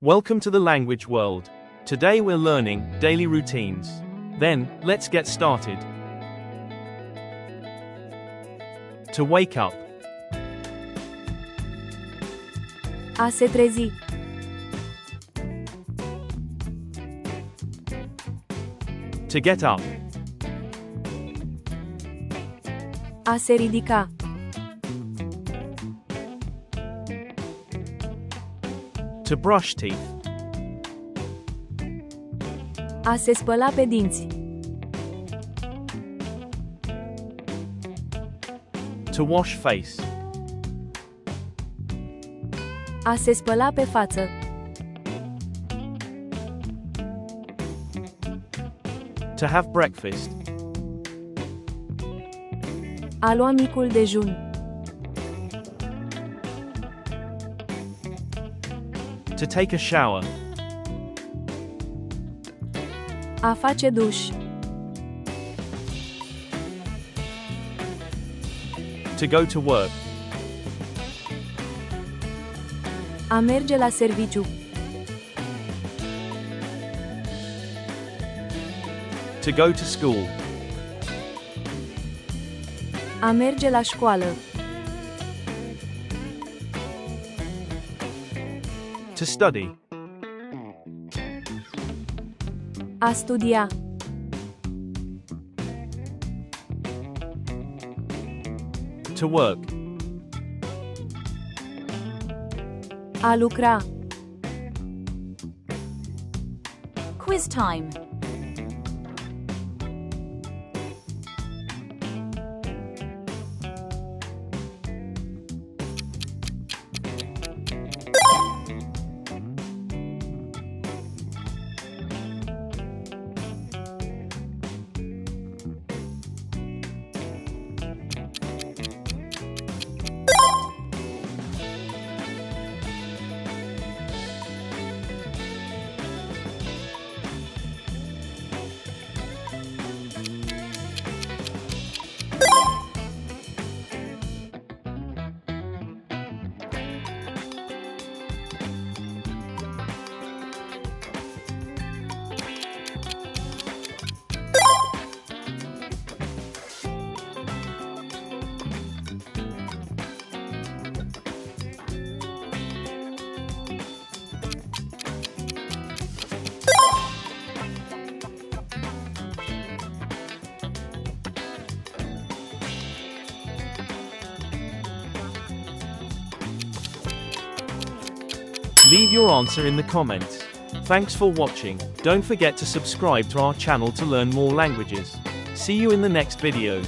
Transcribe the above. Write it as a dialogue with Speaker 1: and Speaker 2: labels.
Speaker 1: Welcome to the language world. Today we're learning daily routines. Then, let's get started. To wake up.
Speaker 2: A se trezi.
Speaker 1: To get up.
Speaker 2: A se ridica.
Speaker 1: To brush teeth.
Speaker 2: A se spăla pe dinți.
Speaker 1: To wash face.
Speaker 2: A se spăla pe față.
Speaker 1: To have breakfast.
Speaker 2: A lua micul dejun.
Speaker 1: To take a shower.
Speaker 2: A face duș.
Speaker 1: To go to work.
Speaker 2: A merge la serviciu.
Speaker 1: To go to school.
Speaker 2: A merge la școală.
Speaker 1: To study.
Speaker 2: A studia.
Speaker 1: To work.
Speaker 2: A lucra.
Speaker 3: Quiz time.
Speaker 1: Leave your answer in the comments. Thanks for watching. Don't forget to subscribe to our channel to learn more languages. See you in the next videos.